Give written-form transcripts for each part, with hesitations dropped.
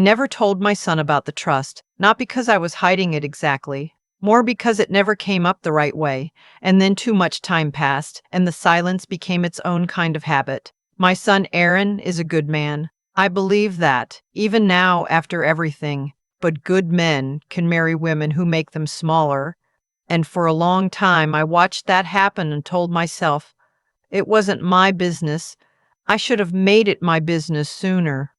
Never told my son about the trust, not because I was hiding it exactly, more because it never came up the right way, and then too much time passed, and the silence became its own kind of habit. My son Aaron is a good man. I believe that, even now after everything, but good men can marry women who make them smaller, and for a long time I watched that happen and told myself, it wasn't my business. I should have made it my business sooner.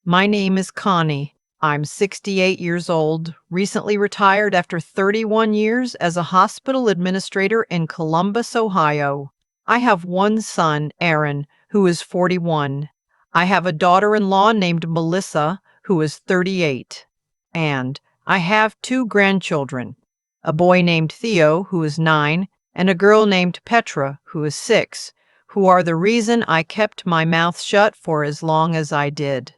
My name is Connie. I'm 68 years old, recently retired after 31 years as a hospital administrator in Columbus, Ohio. I have one son, Aaron, who is 41. I have a daughter-in-law named Melissa, who is 38. And I have two grandchildren, a boy named Theo, who is 9, and a girl named Petra, who is 6, who are the reason I kept my mouth shut for as long as I did.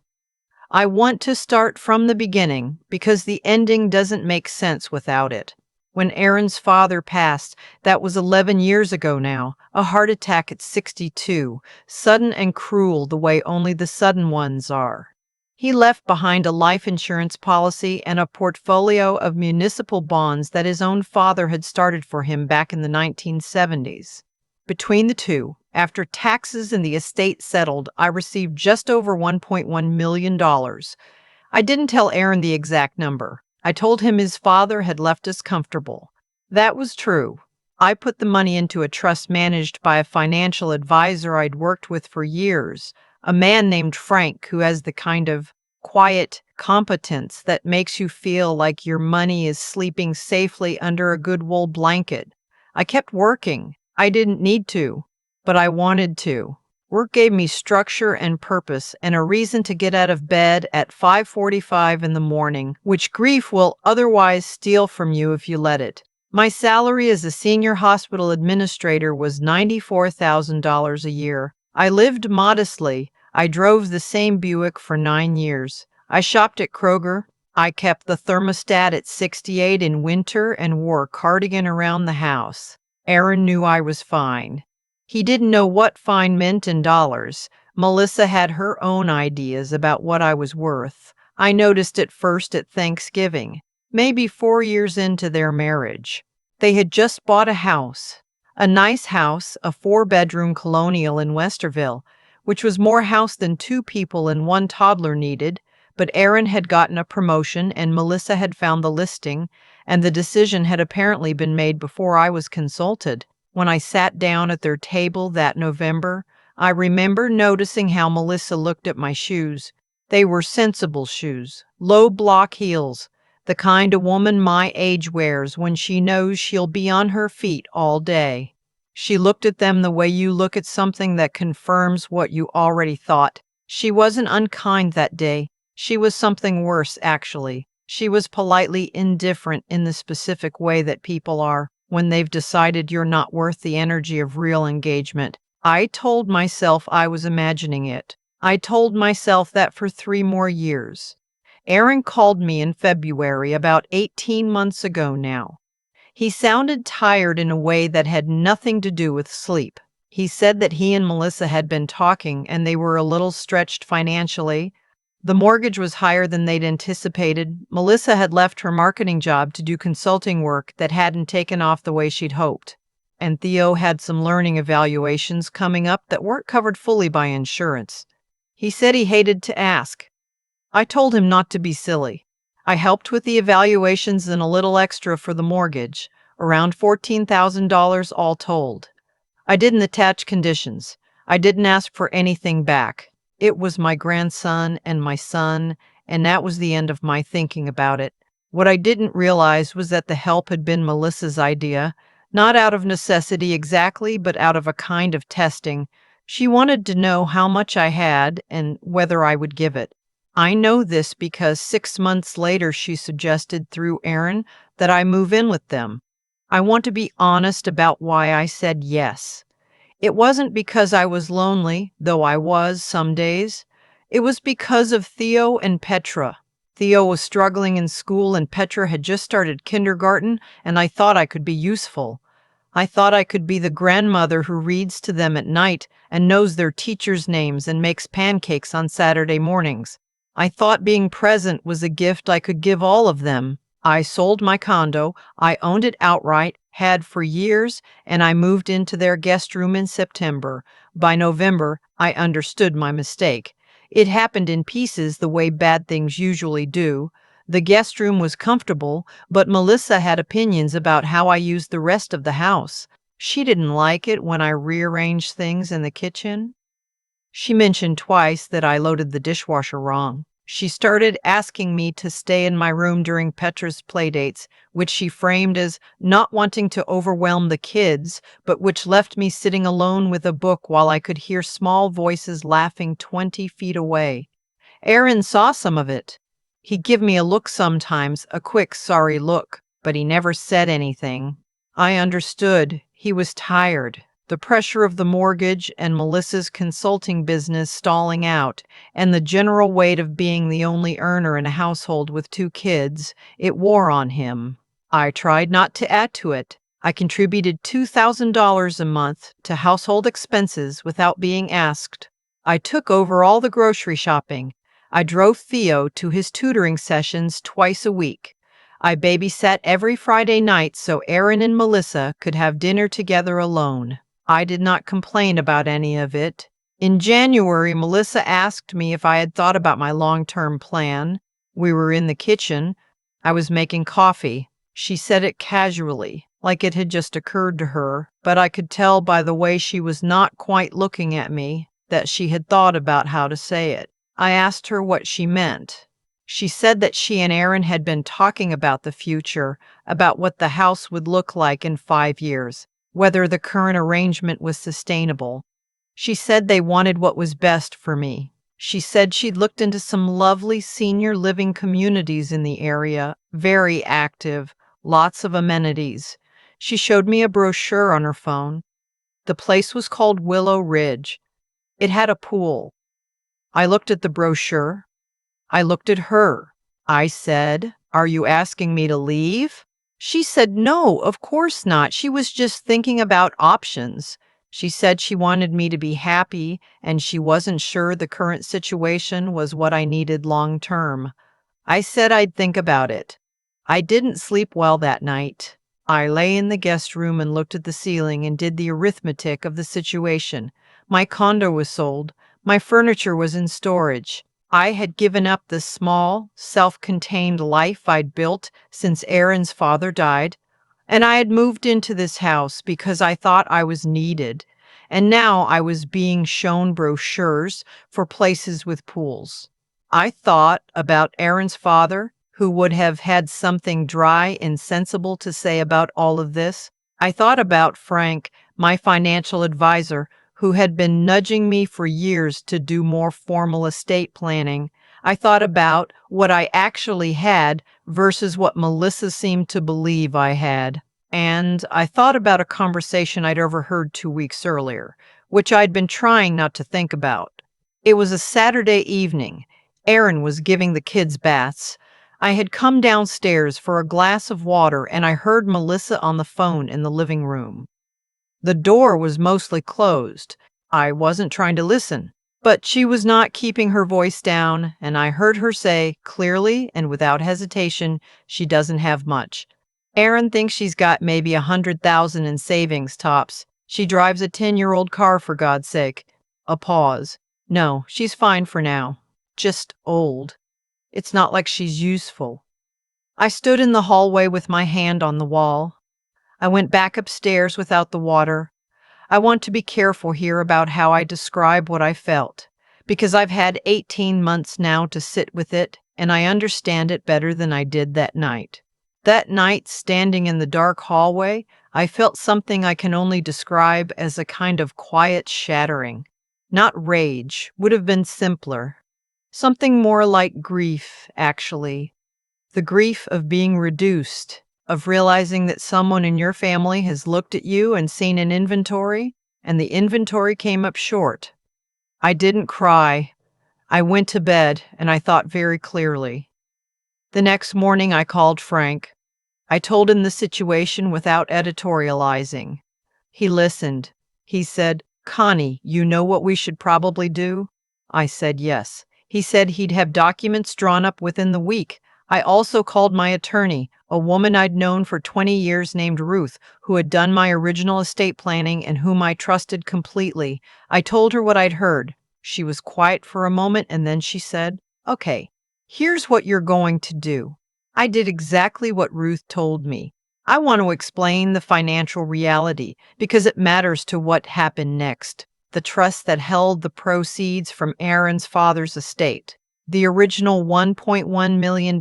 I want to start from the beginning because the ending doesn't make sense without it. When Aaron's father passed, that was 11 years ago now, a heart attack at 62, sudden and cruel the way only the sudden ones are. He left behind a life insurance policy and a portfolio of municipal bonds that his own father had started for him back in the 1970s. Between the two, after taxes and the estate settled, I received just over $1.1 million. I didn't tell Aaron the exact number. I told him his father had left us comfortable. That was true. I put the money into a trust managed by a financial advisor I'd worked with for years, a man named Frank who has the kind of quiet competence that makes you feel like your money is sleeping safely under a good wool blanket. I kept working. I didn't need to, but I wanted to. Work gave me structure and purpose and a reason to get out of bed at 5:45 in the morning, which grief will otherwise steal from you if you let it. My salary as a senior hospital administrator was $94,000 a year. I lived modestly. I drove the same Buick for 9 years. I shopped at Kroger. I kept the thermostat at 68 in winter and wore a cardigan around the house. Aaron knew I was fine. He didn't know what fine meant in dollars. Melissa had her own ideas about what I was worth. I noticed it first at Thanksgiving, maybe 4 years into their marriage. They had just bought a house, a nice house, a 4-bedroom colonial in Westerville, which was more house than 2 people and 1 toddler needed, but Aaron had gotten a promotion and Melissa had found the listing, and the decision had apparently been made before I was consulted. When I sat down at their table that November, I remember noticing how Melissa looked at my shoes. They were sensible shoes, low block heels, the kind a woman my age wears when she knows she'll be on her feet all day. She looked at them the way you look at something that confirms what you already thought. She wasn't unkind that day. She was something worse, actually. She was politely indifferent in the specific way that people are when they've decided you're not worth the energy of real engagement. I told myself I was imagining it. I told myself that for 3 more years. Aaron called me in February, about 18 months ago now. He sounded tired in a way that had nothing to do with sleep. He said that he and Melissa had been talking and they were a little stretched financially. The mortgage was higher than they'd anticipated. Melissa had left her marketing job to do consulting work that hadn't taken off the way she'd hoped. And Theo had some learning evaluations coming up that weren't covered fully by insurance. He said he hated to ask. I told him not to be silly. I helped with the evaluations and a little extra for the mortgage, around $14,000 all told. I didn't attach conditions. I didn't ask for anything back. It was my grandson and my son, and that was the end of my thinking about it. What I didn't realize was that the help had been Melissa's idea, not out of necessity exactly, but out of a kind of testing. She wanted to know how much I had and whether I would give it. I know this because 6 months later she suggested through Aaron that I move in with them. I want to be honest about why I said yes. It wasn't because I was lonely, though I was some days. It was because of Theo and Petra. Theo was struggling in school and Petra had just started kindergarten, and I thought I could be useful. I thought I could be the grandmother who reads to them at night and knows their teachers' names and makes pancakes on Saturday mornings. I thought being present was a gift I could give all of them. I sold my condo, I owned it outright, had for years, and I moved into their guest room in September. By November, I understood my mistake. It happened in pieces the way bad things usually do. The guest room was comfortable, but Melissa had opinions about how I used the rest of the house. She didn't like it when I rearranged things in the kitchen. She mentioned twice that I loaded the dishwasher wrong. She started asking me to stay in my room during Petra's playdates, which she framed as not wanting to overwhelm the kids, but which left me sitting alone with a book while I could hear small voices laughing 20 feet away. Aaron saw some of it. He'd give me a look sometimes, a quick, sorry look, but he never said anything. I understood. He was tired. The pressure of the mortgage and Melissa's consulting business stalling out, and the general weight of being the only earner in a household with 2 kids, it wore on him. I tried not to add to it. I contributed $2,000 a month to household expenses without being asked. I took over all the grocery shopping. I drove Theo to his tutoring sessions twice a week. I babysat every Friday night so Aaron and Melissa could have dinner together alone. I did not complain about any of it. In January, Melissa asked me if I had thought about my long-term plan. We were in the kitchen. I was making coffee. She said it casually, like it had just occurred to her, but I could tell by the way she was not quite looking at me that she had thought about how to say it. I asked her what she meant. She said that she and Aaron had been talking about the future, about what the house would look like in 5 years, whether the current arrangement was sustainable. She said they wanted what was best for me. She said she'd looked into some lovely senior living communities in the area, very active, lots of amenities. She showed me a brochure on her phone. The place was called Willow Ridge. It had a pool. I looked at the brochure. I looked at her. I said, "Are you asking me to leave?" She said, "No, of course not. She was just thinking about options." She said she wanted me to be happy and she wasn't sure the current situation was what I needed long term. I said I'd think about it. I didn't sleep well that night. I lay in the guest room and looked at the ceiling and did the arithmetic of the situation. My condo was sold. My furniture was in storage. I had given up the small, self-contained life I'd built since Aaron's father died, and I had moved into this house because I thought I was needed, and now I was being shown brochures for places with pools. I thought about Aaron's father, who would have had something dry and sensible to say about all of this. I thought about Frank, my financial advisor, who had been nudging me for years to do more formal estate planning. I thought about what I actually had versus what Melissa seemed to believe I had. And I thought about a conversation I'd overheard 2 weeks earlier, which I'd been trying not to think about. It was a Saturday evening. Aaron was giving the kids baths. I had come downstairs for a glass of water and I heard Melissa on the phone in the living room. The door was mostly closed. I wasn't trying to listen, but she was not keeping her voice down, and I heard her say, clearly and without hesitation, she doesn't have much. Aaron thinks she's got maybe 100,000 in savings tops. She drives a 10-year-old car, for God's sake. A pause. No, she's fine for now. Just old. It's not like she's useful. I stood in the hallway with my hand on the wall. I went back upstairs without the water. I want to be careful here about how I describe what I felt, because I've had 18 months now to sit with it, and I understand it better than I did that night. That night, standing in the dark hallway, I felt something I can only describe as a kind of quiet shattering. Not rage, would have been simpler. Something more like grief, actually. The grief of being reduced, of realizing that someone in your family has looked at you and seen an inventory, and the inventory came up short. I didn't cry. I went to bed, and I thought very clearly. The next morning I called Frank. I told him the situation without editorializing. He listened. He said, "Connie, you know what we should probably do?" I said yes. He said he'd have documents drawn up within the week. I also called my attorney, a woman I'd known for 20 years named Ruth, who had done my original estate planning and whom I trusted completely. I told her what I'd heard. She was quiet for a moment and then she said, "Okay, here's what you're going to do." I did exactly what Ruth told me. I want to explain the financial reality because it matters to what happened next. The trust that held the proceeds from Aaron's father's estate. The original $1.1 million,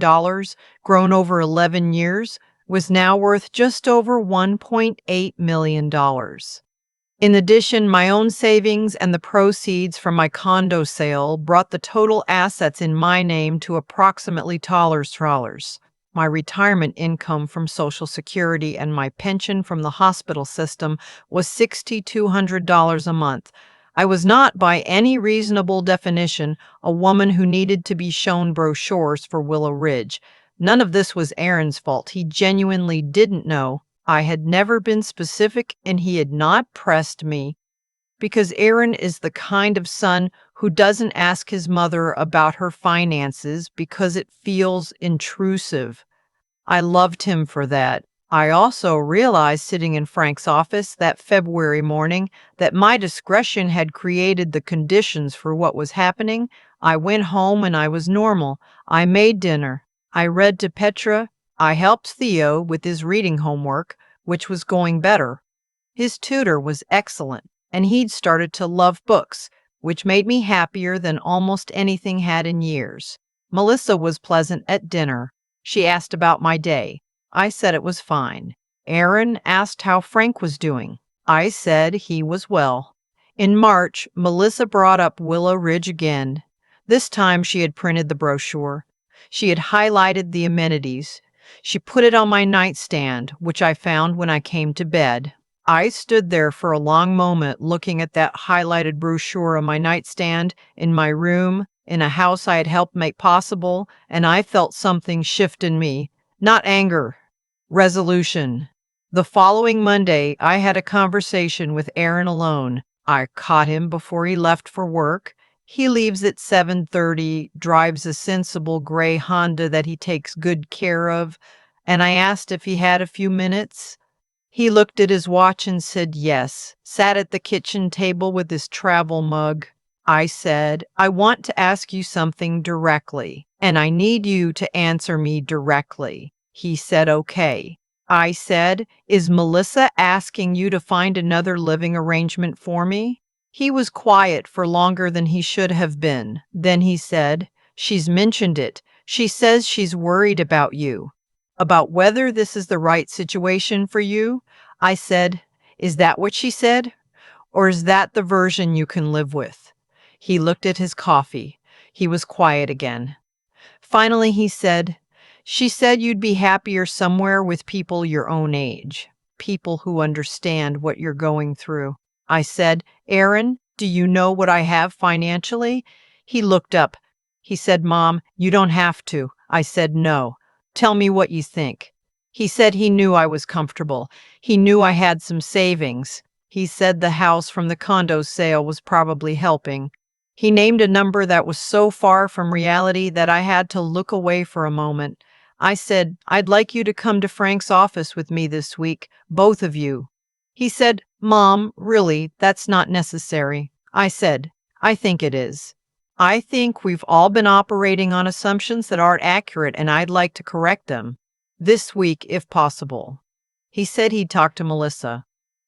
grown over 11 years, was now worth just over $1.8 million. In addition, my own savings and the proceeds from my condo sale brought the total assets in my name to approximately $. My retirement income from Social Security and my pension from the hospital system was $6,200 a month. I was not, by any reasonable definition, a woman who needed to be shown brochures for Willow Ridge. None of this was Aaron's fault. He genuinely didn't know. I had never been specific, and he had not pressed me, because Aaron is the kind of son who doesn't ask his mother about her finances because it feels intrusive. I loved him for that. I also realized sitting in Frank's office that February morning that my discretion had created the conditions for what was happening. I went home and I was normal. I made dinner. I read to Petra. I helped Theo with his reading homework, which was going better. His tutor was excellent, and he'd started to love books, which made me happier than almost anything had in years. Melissa was pleasant at dinner. She asked about my day. I said it was fine. Aaron asked how Frank was doing. I said he was well. In March, Melissa brought up Willow Ridge again. This time she had printed the brochure. She had highlighted the amenities. She put it on my nightstand, which I found when I came to bed. I stood there for a long moment looking at that highlighted brochure on my nightstand in my room in a house I had helped make possible, and I felt something shift in me. Not anger, resolution. The following Monday, I had a conversation with Aaron alone. I caught him before he left for work. He leaves at 7:30, drives a sensible gray Honda that he takes good care of, and I asked if he had a few minutes. He looked at his watch and said yes, sat at the kitchen table with his travel mug. I said, "I want to ask you something directly, and I need you to answer me directly." He said, "Okay." I said, "Is Melissa asking you to find another living arrangement for me?" He was quiet for longer than he should have been. Then he said, "She's mentioned it. She says she's worried about you. About whether this is the right situation for you?" I said, "Is that what she said? Or is that the version you can live with?" He looked at his coffee. He was quiet again. Finally, he said, "She said you'd be happier somewhere with people your own age, people who understand what you're going through." I said, "Aaron, do you know what I have financially?" He looked up. He said, "Mom, you don't have to." I said, "No. Tell me what you think." He said he knew I was comfortable. He knew I had some savings. He said the house from the condo sale was probably helping. He named a number that was so far from reality that I had to look away for a moment. I said, "I'd like you to come to Frank's office with me this week, both of you." He said, "Mom, really, that's not necessary." I said, "I think it is. I think we've all been operating on assumptions that aren't accurate, and I'd like to correct them. This week, if possible." He said he'd talk to Melissa.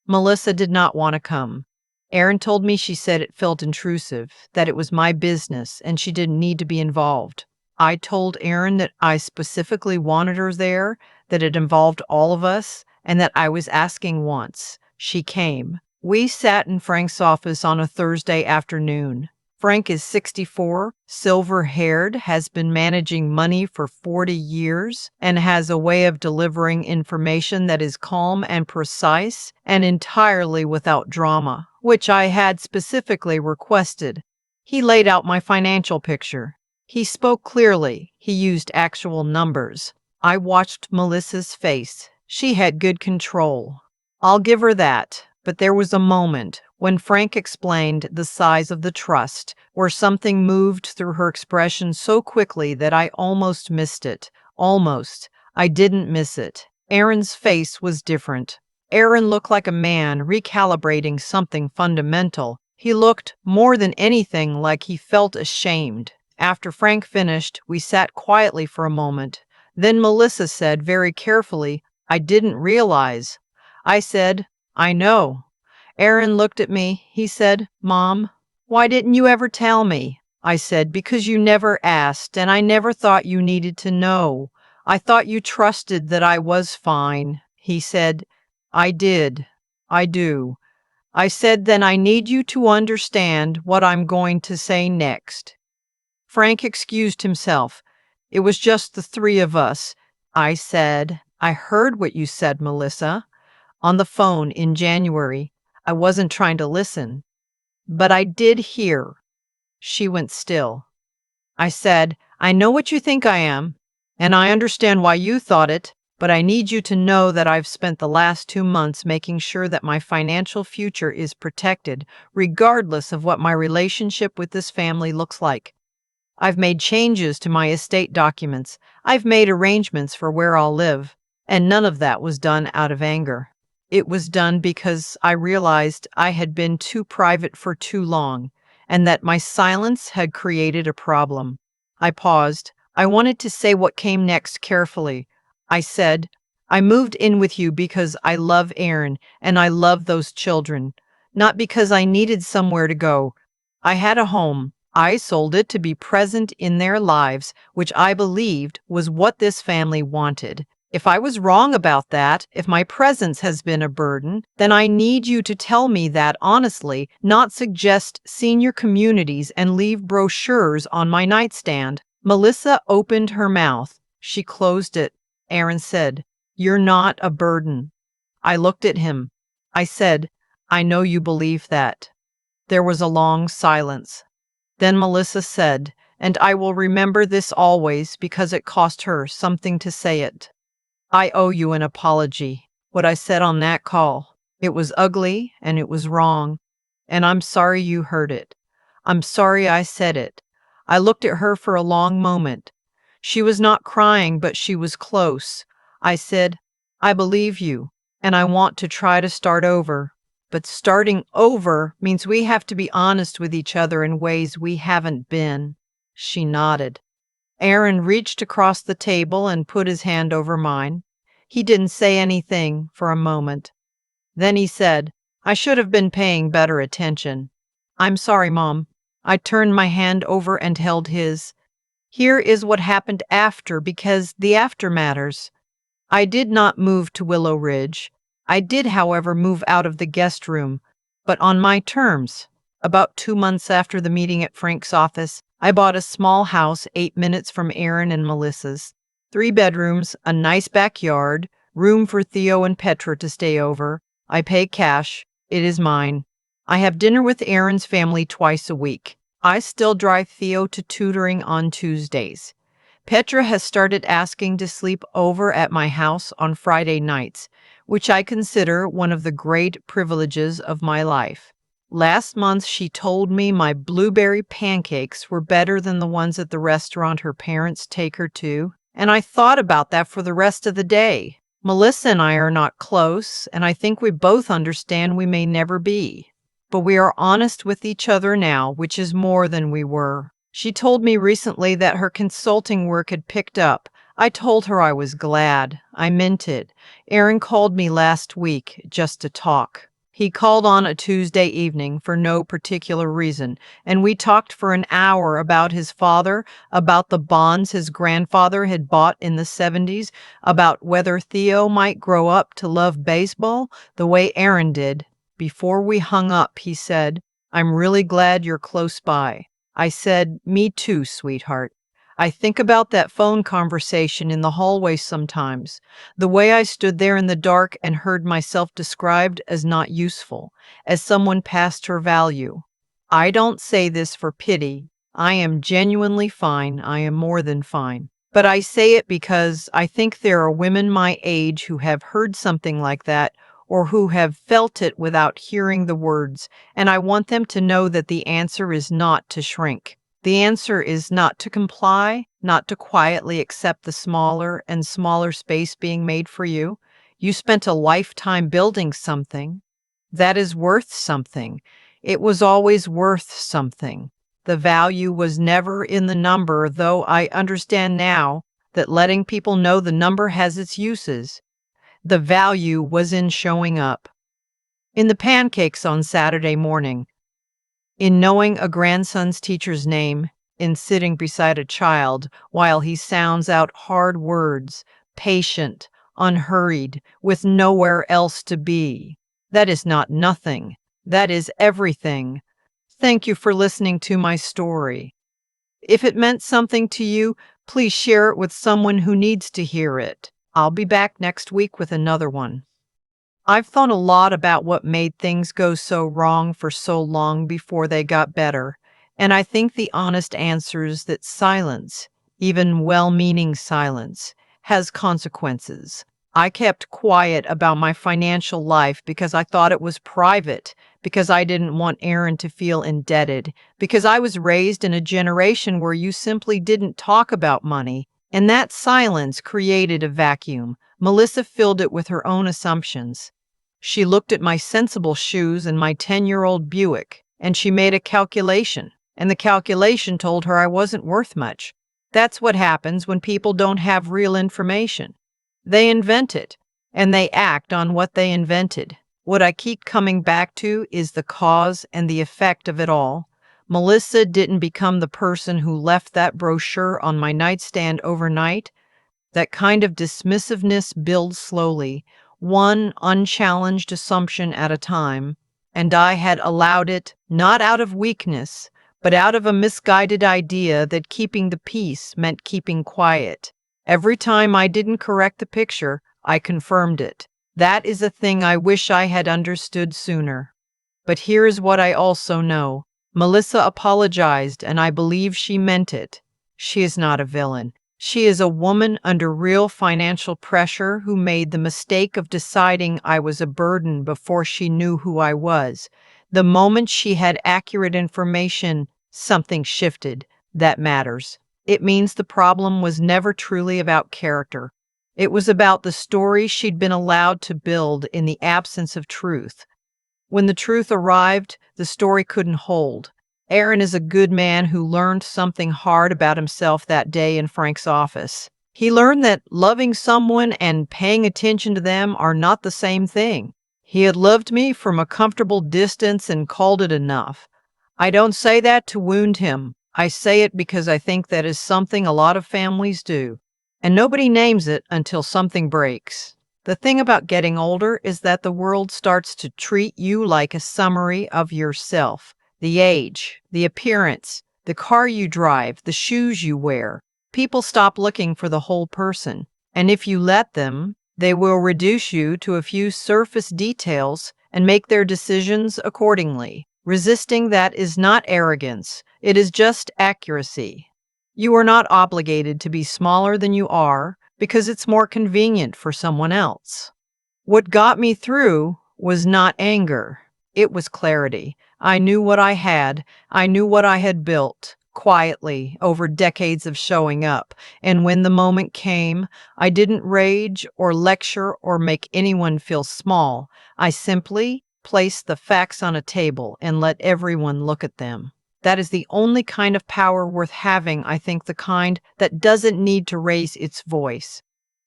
Melissa did not want to come. Aaron told me she said it felt intrusive, that it was my business, and she didn't need to be involved. I told Aaron that I specifically wanted her there, that it involved all of us, and that I was asking once. She came. We sat in Frank's office on a Thursday afternoon. Frank is 64, silver-haired, has been managing money for 40 years, and has a way of delivering information that is calm and precise and entirely without drama, which I had specifically requested. He laid out my financial picture. He spoke clearly. He used actual numbers. I watched Melissa's face. She had good control. I'll give her that. But there was a moment When Frank explained the size of the trust, where something moved through her expression so quickly that I almost missed it. Almost. I didn't miss it. Aaron's face was different. Aaron looked like a man recalibrating something fundamental. He looked, more than anything, like he felt ashamed. After Frank finished, we sat quietly for a moment. Then Melissa said very carefully, "I didn't realize." I said, "I know." Aaron looked at me. He said, "Mom, why didn't you ever tell me?" I said, "Because you never asked, and I never thought you needed to know. I thought you trusted that I was fine." He said, "I did. I do." I said, "Then I need you to understand what I'm going to say next." Frank excused himself. It was just the three of us. I said, "I heard what you said, Melissa, on the phone in January. I wasn't trying to listen, but I did hear." She went still. I said, "I know what you think I am, and I understand why you thought it, but I need you to know that I've spent the last 2 months making sure that my financial future is protected, regardless of what my relationship with this family looks like. I've made changes to my estate documents. I've made arrangements for where I'll live, and none of that was done out of anger. It was done because I realized I had been too private for too long, and that my silence had created a problem." I paused. I wanted to say what came next carefully. I said, "I moved in with you because I love Aaron and I love those children, not because I needed somewhere to go. I had a home. I sold it to be present in their lives, which I believed was what this family wanted. If I was wrong about that, if my presence has been a burden, then I need you to tell me that honestly, not suggest senior communities and leave brochures on my nightstand." Melissa opened her mouth. She closed it. Aaron said, "You're not a burden." I looked at him. I said, "I know you believe that." There was a long silence. Then Melissa said, and I will remember this always because it cost her something to say it, "I owe you an apology. What I said on that call, it was ugly and it was wrong, and I'm sorry you heard it. I'm sorry I said it." I looked at her for a long moment. She was not crying, but she was close. I said, "I believe you, and I want to try to start over. But starting over means we have to be honest with each other in ways we haven't been." She nodded. Aaron reached across the table and put his hand over mine. He didn't say anything for a moment. Then he said, "I should have been paying better attention. I'm sorry, Mom." I turned my hand over and held his. "Here is what happened after, because the after matters. I did not move to Willow Ridge. I did, however, move out of the guest room, but on my terms. About 2 months after the meeting at Frank's office, I bought a small house 8 minutes from Aaron and Melissa's. 3 bedrooms, a nice backyard, room for Theo and Petra to stay over. I pay cash. It is mine. I have dinner with Aaron's family twice a week. I still drive Theo to tutoring on Tuesdays. Petra has started asking to sleep over at my house on Friday nights, which I consider one of the great privileges of my life. Last month, she told me my blueberry pancakes were better than the ones at the restaurant her parents take her to, and I thought about that for the rest of the day. Melissa and I are not close, and I think we both understand we may never be. But we are honest with each other now, which is more than we were. She told me recently that her consulting work had picked up. I told her I was glad. I meant it. Aaron called me last week just to talk. He called on a Tuesday evening for no particular reason, and we talked for an hour about his father, about the bonds his grandfather had bought in the 70s, about whether Theo might grow up to love baseball the way Aaron did. Before we hung up, he said, "I'm really glad you're close by." I said, "Me too, sweetheart." I think about that phone conversation in the hallway sometimes, the way I stood there in the dark and heard myself described as not useful, as someone past her value. I don't say this for pity. I am genuinely fine. I am more than fine. But I say it because I think there are women my age who have heard something like that, or who have felt it without hearing the words, and I want them to know that the answer is not to shrink. The answer is not to comply, not to quietly accept the smaller and smaller space being made for you. You spent a lifetime building something that is worth something. It was always worth something. The value was never in the number, though I understand now that letting people know the number has its uses. The value was in showing up. In the pancakes on Saturday morning, in knowing a grandson's teacher's name, in sitting beside a child while he sounds out hard words, patient, unhurried, with nowhere else to be. That is not nothing. That is everything. Thank you for listening to my story. If it meant something to you, please share it with someone who needs to hear it. I'll be back next week with another one. I've thought a lot about what made things go so wrong for so long before they got better, and I think the honest answer is that silence, even well-meaning silence, has consequences. I kept quiet about my financial life because I thought it was private, because I didn't want Aaron to feel indebted, because I was raised in a generation where you simply didn't talk about money, and that silence created a vacuum. Melissa filled it with her own assumptions. She looked at my sensible shoes and my 10-year-old Buick, and she made a calculation, and the calculation told her I wasn't worth much. That's what happens when people don't have real information. They invent it, and they act on what they invented. What I keep coming back to is the cause and the effect of it all. Melissa didn't become the person who left that brochure on my nightstand overnight. That kind of dismissiveness builds slowly, one unchallenged assumption at a time, and I had allowed it, not out of weakness, but out of a misguided idea that keeping the peace meant keeping quiet. Every time I didn't correct the picture, I confirmed it. That is a thing I wish I had understood sooner. But here is what I also know. Melissa apologized, and I believe she meant it. She is not a villain. She is a woman under real financial pressure who made the mistake of deciding I was a burden before she knew who I was. The moment she had accurate information, something shifted. That matters. It means the problem was never truly about character. It was about the story she'd been allowed to build in the absence of truth. When the truth arrived, the story couldn't hold. Aaron is a good man who learned something hard about himself that day in Frank's office. He learned that loving someone and paying attention to them are not the same thing. He had loved me from a comfortable distance and called it enough. I don't say that to wound him. I say it because I think that is something a lot of families do. And nobody names it until something breaks. The thing about getting older is that the world starts to treat you like a summary of yourself. The age, the appearance, the car you drive, the shoes you wear. People stop looking for the whole person. And if you let them, they will reduce you to a few surface details and make their decisions accordingly. Resisting that is not arrogance. It is just accuracy. You are not obligated to be smaller than you are because it's more convenient for someone else. What got me through was not anger. It was clarity. I knew what I had. I knew what I had built, quietly, over decades of showing up. And when the moment came, I didn't rage or lecture or make anyone feel small. I simply placed the facts on a table and let everyone look at them. That is the only kind of power worth having, I think, the kind that doesn't need to raise its voice.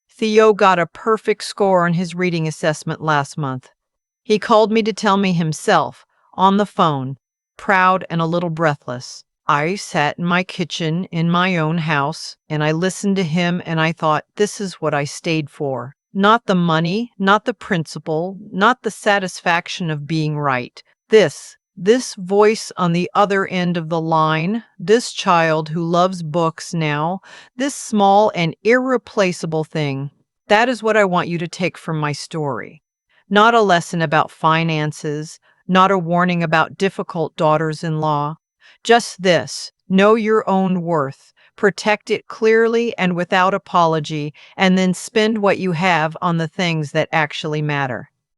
Theo got a perfect score on his reading assessment last month. He called me to tell me himself, on the phone, proud and a little breathless. I sat in my kitchen in my own house, and I listened to him, and I thought, this is what I stayed for. Not the money, not the principle, not the satisfaction of being right. This voice on the other end of the line, this child who loves books now, this small and irreplaceable thing, that is what I want you to take from my story. Not a lesson about finances, not a warning about difficult daughters-in-law. Just this, know your own worth, protect it clearly and without apology, and then spend what you have on the things that actually matter.